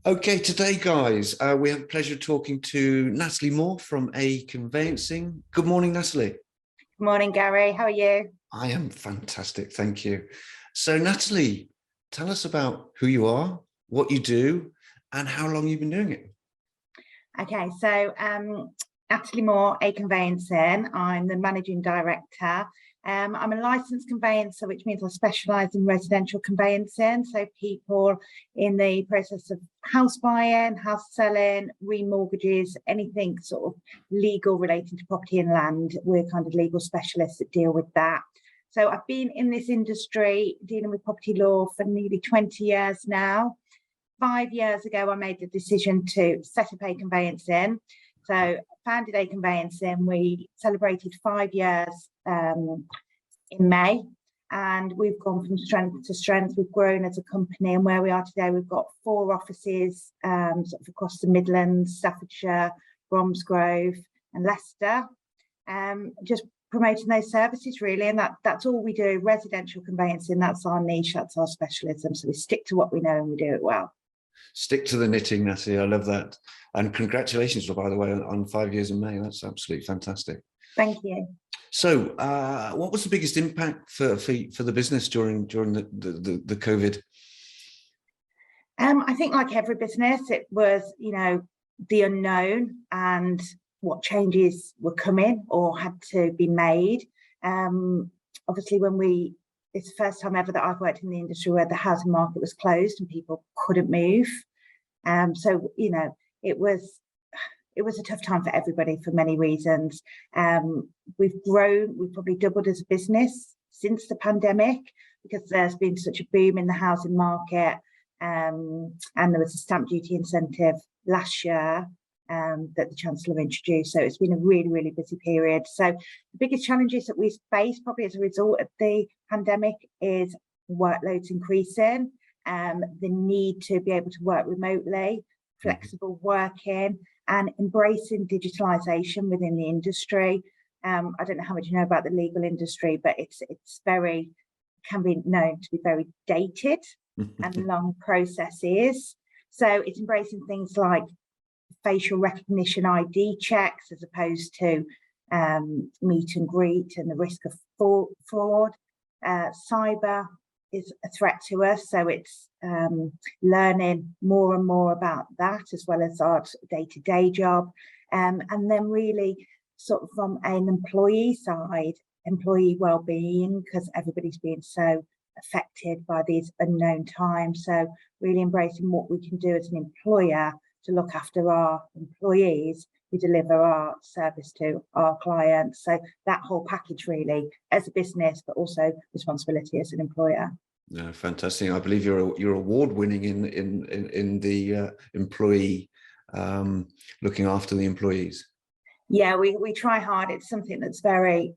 Okay, today, guys, we have the pleasure of talking to Natalie Moore from A Conveyancing. Good morning, Natalie. Good morning, Gary. How are you? I am fantastic, thank you. So, Natalie, tell us about who you are, what you do, and how long you've been doing it. Okay, so Natalie Moore, A Conveyancing. I'm the managing director. I'm a licensed conveyancer, which means I specialise in residential conveyancing. So people in the process of house buying, house selling, remortgages, anything sort of legal relating to property and land. We're kind of legal specialists that deal with that. So I've been in this industry dealing with property law for nearly 20 years now. 5 years ago, I made the decision to set up A Conveyancing. So I founded A Conveyancing. We celebrated 5 years in May, and we've gone from strength to strength. We've grown as a company, and where we are today, we've got 4 offices sort of across the Midlands, Staffordshire, Bromsgrove and Leicester, just promoting those services really. And that's all we do. Residential conveyancing, that's our niche, that's our specialism. So we stick to what we know and we do it well. Stick to the knitting, Natalie. I love that. And congratulations, by the way, on 5 years in May. That's absolutely fantastic. Thank you. So what was the biggest impact for the business during the COVID? I think like every business, it was, the unknown and what changes were coming or had to be made. Obviously, it's the first time ever that I've worked in the industry where the housing market was closed and people couldn't move. So, it was a tough time for everybody for many reasons. We've grown, we've probably doubled as a business since the pandemic because there's been such a boom in the housing market. And there was a stamp duty incentive last year that the Chancellor introduced. So it's been a really, really busy period. So the biggest challenges that we face probably as a result of the pandemic is workloads increasing, the need to be able to work remotely, flexible working, and embracing digitalisation within the industry. I don't know how much you know about the legal industry, but can be known to be very dated and long processes. So it's embracing things like facial recognition ID checks as opposed to meet and greet, and the risk of fraud. Cyber is a threat to us, so it's learning more and more about that as well as our day-to-day job, and then really sort of from an employee side, employee well-being, because everybody's being so affected by these unknown times. So really embracing what we can do as an employer to look after our employees who deliver our service to our clients. So that whole package really as a business, but also responsibility as an employer. No, fantastic. I believe you're award-winning in the employee looking after the employees. Yeah, we try hard. It's something that's very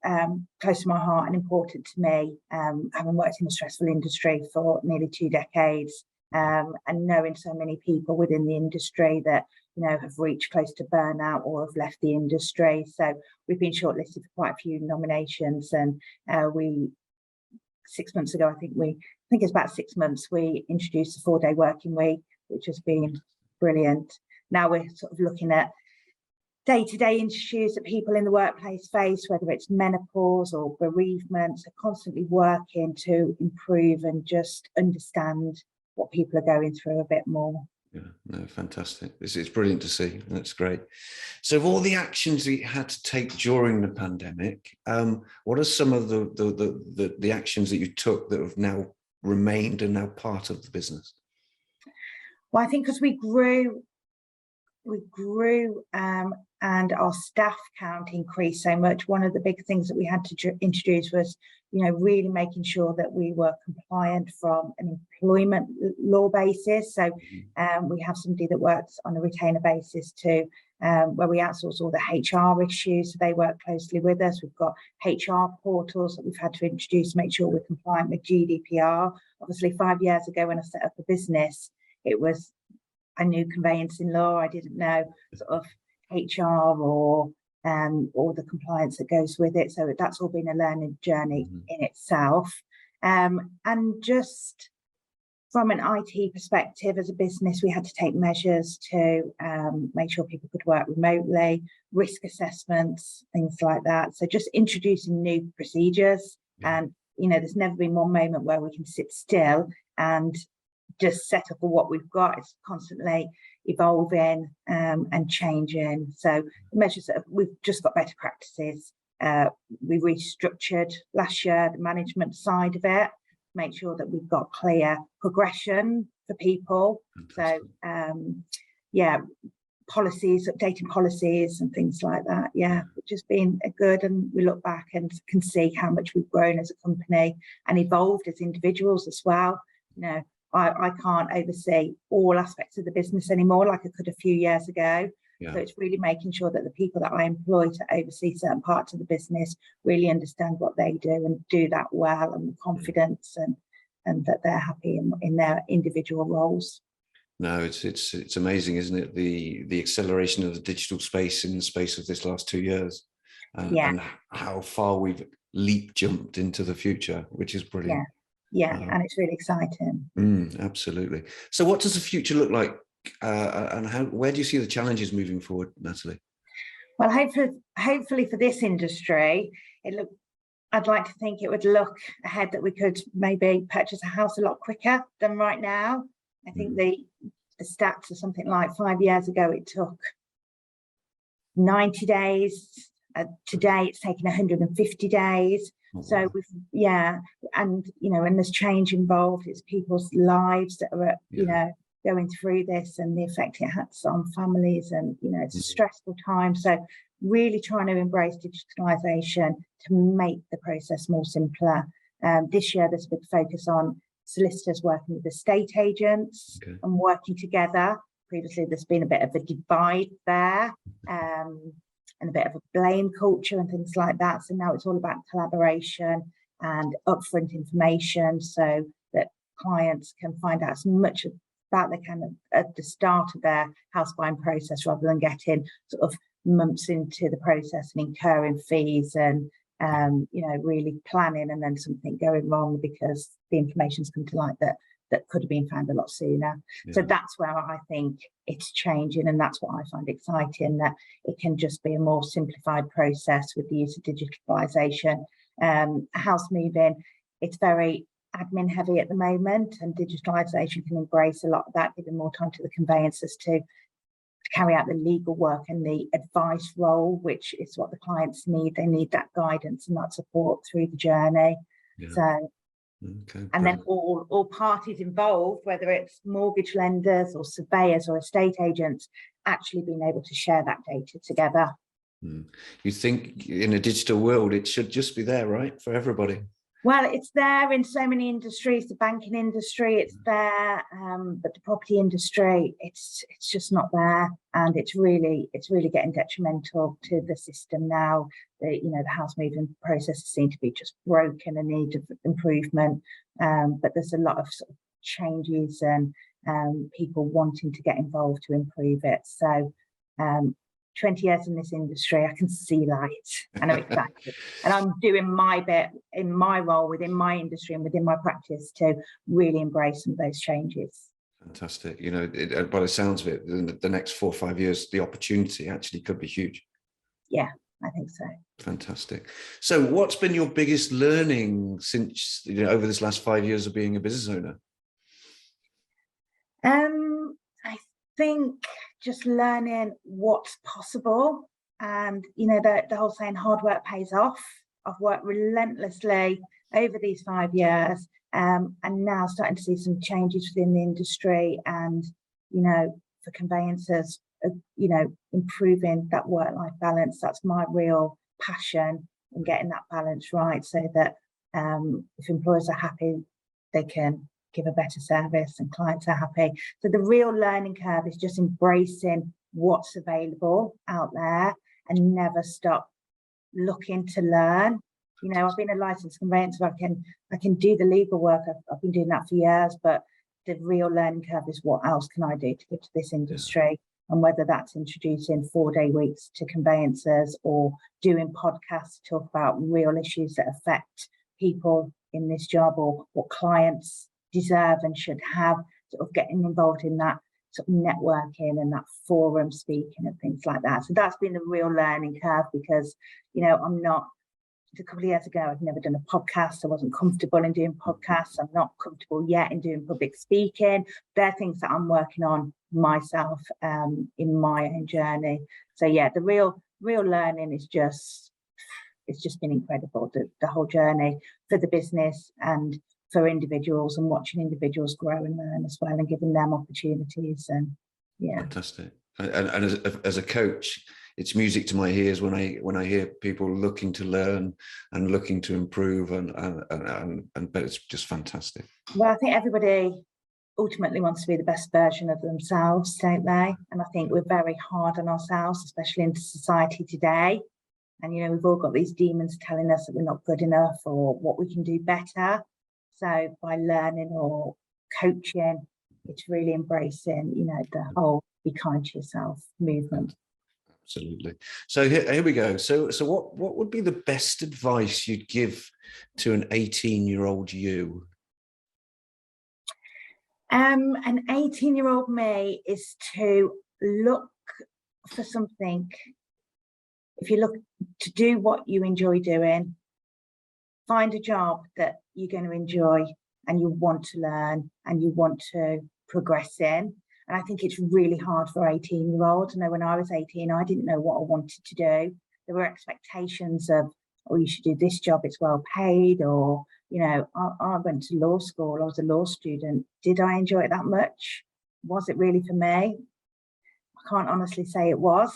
close to my heart and important to me, having worked in a stressful industry for nearly 2 decades. And knowing so many people within the industry that have reached close to burnout or have left the industry. So we've been shortlisted for quite a few nominations, and 6 months ago, I think it's about 6 months, we introduced a 4-day working week, which has been brilliant. Now we're sort of looking at day-to-day issues that people in the workplace face, whether it's menopause or bereavement, so constantly working to improve and just understand what people are going through a bit more. Yeah, no, fantastic. It's brilliant to see. That's great. So of all the actions that you had to take during the pandemic, what are some of the actions that you took that have now remained and now part of the business? Well, I think because we grew and our staff count increased so much, one of the big things that we had to introduce was, really making sure that we were compliant from an employment law basis. So we have somebody that works on a retainer basis too, where we outsource all the HR issues. So they work closely with us. We've got HR portals that we've had to introduce to make sure we're compliant with GDPR. Obviously, 5 years ago when I set up the business, I knew conveyancing law. I didn't know sort of HR or the compliance that goes with it. So that's all been a learning journey in itself. And just from an IT perspective, as a business, we had to take measures to make sure people could work remotely, risk assessments, things like that. So just introducing new procedures. And, there's never been one moment where we can sit still and just settle for what we've got. It's constantly evolving and changing. So measures that we've just got better practices. We restructured last year the management side of it, make sure that we've got clear progression for people. Fantastic. So policies, updating policies and things like that, which has been good. And we look back and can see how much we've grown as a company and evolved as individuals as well. I can't oversee all aspects of the business anymore like I could a few years ago. So it's really making sure that the people that I employ to oversee certain parts of the business really understand what they do and do that well and with confidence, and that they're happy in their individual roles. No, it's amazing, isn't it? The acceleration of the digital space in the space of this last 2 years, and how far we've leap jumped into the future, which is brilliant. And it's really exciting. Absolutely. So what does the future look like, and where do you see the challenges moving forward, Natalie? Well, hopefully for this industry, I'd like to think it would look ahead that we could maybe purchase a house a lot quicker than right now. I think the stats are something like 5 years ago, it took 90 days. Today, it's taken 150 days. So and there's change involved. It's people's lives that are going through this, and the effect it has on families, and it's a stressful time. So really trying to embrace digitalisation to make the process more simpler. This year there's a big focus on solicitors working with estate agents and working together. Previously there's been a bit of a divide there, and a bit of a blame culture and things like that. So now it's all about collaboration and upfront information so that clients can find out as much about they can at the start of their house buying process, rather than getting sort of months into the process and incurring fees and really planning and then something going wrong because the information's come to light that could have been found a lot sooner. So that's where I think it's changing, and that's what I find exciting, that it can just be a more simplified process with the use of digitalisation. House moving, it's very admin heavy at the moment, and digitalisation can embrace a lot of that, giving more time to the conveyancers to carry out the legal work and the advice role, which is what the clients need. They need that guidance and that support through the journey. So and then all parties involved, whether it's mortgage lenders or surveyors or estate agents, actually being able to share that data together. You think in a digital world it should just be there, right, for everybody? Well, it's there in so many industries. The banking industry, it's there, but the property industry, it's just not there, and it's really getting detrimental to the system now. The house moving processes seem to be just broken and need of improvement. But there's a lot of sort of changes and people wanting to get involved to improve it. So 20 years in this industry, I can see light, and I'm excited. And I'm doing my bit in my role within my industry and within my practice to really embrace some of those changes. Fantastic. By the sounds of it, in the next 4 or 5 years, the opportunity actually could be huge. Yeah, I think so. Fantastic. So what's been your biggest learning since, over this last 5 years of being a business owner? I think just learning what's possible, and the whole saying hard work pays off. I've worked relentlessly over these 5 years, and now starting to see some changes within the industry, and for conveyancers, improving that work-life balance. That's my real passion, in getting that balance right, so that if employers are happy, they can give a better service and clients are happy. So the real learning curve is just embracing what's available out there and never stop looking to learn. I've been a licensed conveyancer. I can do the legal work. I've been doing that for years, but the real learning curve is what else can I do to get to this industry? And whether that's introducing 4-day weeks to conveyancers, or doing podcasts to talk about real issues that affect people in this job, or what clients deserve and should have, sort of getting involved in that sort of networking and that forum speaking and things like that. So that's been a real learning curve, because, you know, a couple of years ago, I'd never done a podcast. I wasn't comfortable in doing podcasts. I'm not comfortable yet in doing public speaking. They're things that I'm working on myself in my own journey. So yeah, the real learning is just, it's just been incredible, the whole journey for the business and for individuals, and watching individuals grow and learn as well, and giving them opportunities. And yeah, fantastic. And as a coach, it's music to my ears when I hear people looking to learn and looking to improve, and but it's just fantastic. Well, I think everybody ultimately wants to be the best version of themselves, don't they? And I think we're very hard on ourselves, especially in society today. And, you know, we've all got these demons telling us that we're not good enough or what we can do better. So by learning or coaching, it's really embracing, you know, the whole be kind to yourself movement. Absolutely. So here we go. So what would be the best advice you'd give to an 18-year-old you? An 18-year-old me is to look for something. If you look to do what you enjoy doing, find a job that you're going to enjoy and you want to learn and you want to progress in. And I think it's really hard for 18-year-olds. I know when I was 18, I didn't know what I wanted to do. There were expectations of, oh, you should do this job, it's well paid, or, you know, I went to law school, I was a law student. Did I enjoy it that much? Was it really for me? I can't honestly say it was.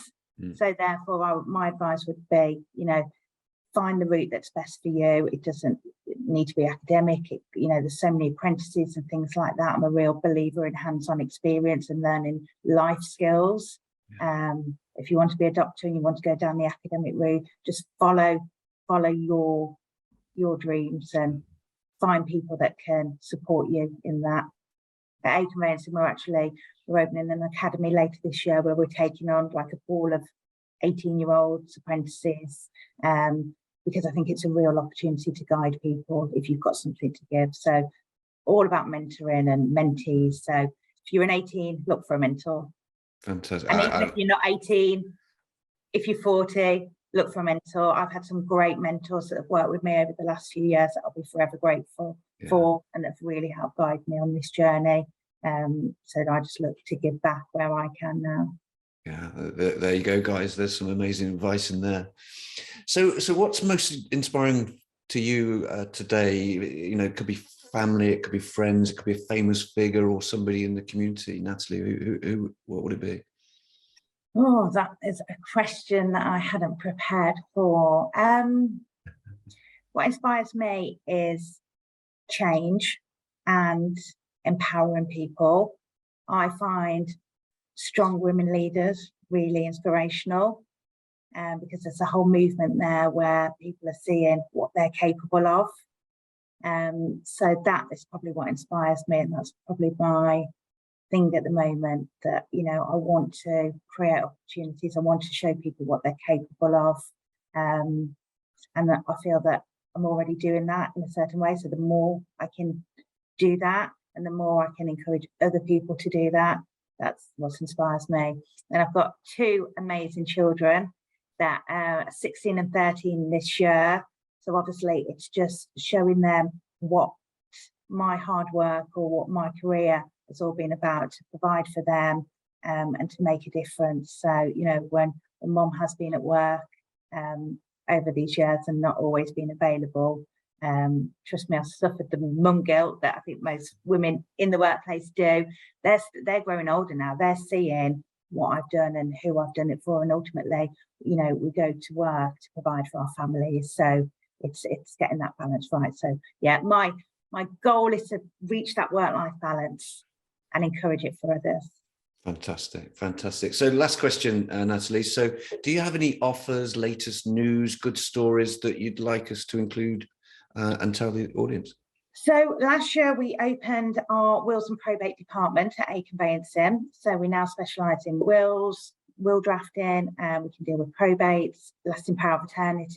So therefore, my advice would be, you know, find the route that's best for you. It doesn't need to be academic. You know, there's so many apprentices and things like that. I'm a real believer in hands-on experience and learning life skills. If you want to be a doctor and you want to go down the academic route, just follow your dreams and find people that can support you in that. At ActionCOACH, we're opening an academy later this year where we're taking on like a pool of 18-year-olds, apprentices, because I think it's a real opportunity to guide people if you've got something to give. So all about mentoring and mentees. So if you're an 18, look for a mentor. Fantastic. And even if you're not 18, if you're 40, look for a mentor. I've had some great mentors that have worked with me over the last few years that I'll be forever grateful for, and have really helped guide me on this journey. So I just look to give back where I can now. Yeah, there you go, guys. There's some amazing advice in there. So what's most inspiring to you today? You know, it could be family, it could be friends, it could be a famous figure or somebody in the community. Natalie, what would it be? Oh, that is a question that I hadn't prepared for. What inspires me is change and empowering people. I find strong women leaders really inspirational, because there's a whole movement there where people are seeing what they're capable of. So that is probably what inspires me, and that's probably my thing at the moment, that, you know, I want to create opportunities. I want to show people what they're capable of, and that I feel that I'm already doing that in a certain way. So the more I can do that, and the more I can encourage other people to do that, that's what inspires me. And I've got two amazing children that are 16 and 13 this year. So obviously it's just showing them what my hard work or what my career has all been about, to provide for them, and to make a difference. So, you know, when mom has been at work over these years and not always been available, trust me, I've suffered the mum guilt that I think most women in the workplace do. They're growing older now. They're seeing what I've done and who I've done it for, and ultimately, you know, we go to work to provide for our families. So it's getting that balance right. So yeah, my goal is to reach that work-life balance and encourage it for others. Fantastic, fantastic. So last question, Natalie. So do you have any offers, latest news, good stories that you'd like us to include and tell the audience? So last year we opened our wills and probate department at ActionCOACH. So we now specialise in wills, will drafting, and we can deal with probates, lasting power of attorneys,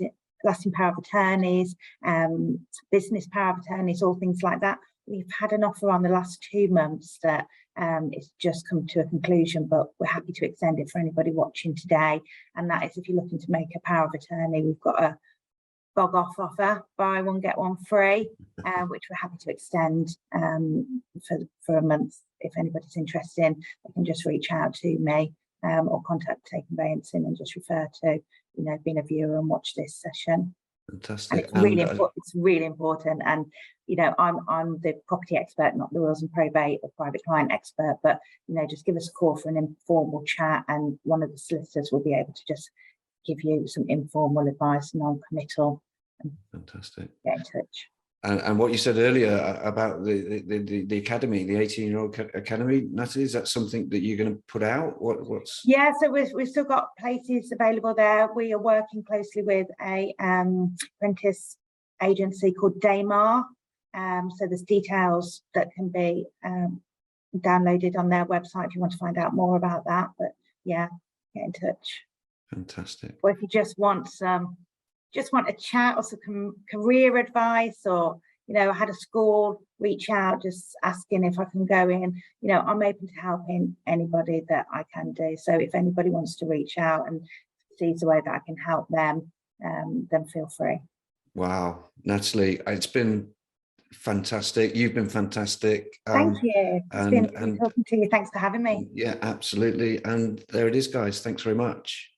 business power of attorneys, all things like that. we've had an offer on the last 2 months that it's just come to a conclusion, but we're happy to extend it for anybody watching today. And that is if you're looking to make a power of attorney, we've got a bog off offer, buy one get one free, which we're happy to extend for a month. If anybody's interested in, they can just reach out to me or contact Take Conveyancing and just refer to, you know, being a viewer and watch this session. Fantastic. And it's really important. And you know, I'm the property expert, not the wills and probate or private client expert, but you know, just give us a call for an informal chat, and one of the solicitors will be able to just give you some informal advice, non-committal. Fantastic. Get in touch. And what you said earlier about the academy, the 18-year-old academy, Natalie, is that something that you're going to put out? What's? Yeah, so we've still got places available there. We are working closely with a apprentice agency called Daymar. So there's details that can be downloaded on their website if you want to find out more about that. But yeah, get in touch. Fantastic. Or if you just want a chat or some career advice, or you know, I had a school reach out just asking if I can go in. You know, I'm open to helping anybody that I can do. So if anybody wants to reach out and sees a way that I can help them, then feel free. Wow, Natalie, it's been fantastic. You've been fantastic. Thank you. It's been talking to you. Thanks for having me. Yeah, absolutely. And there it is, guys. Thanks very much.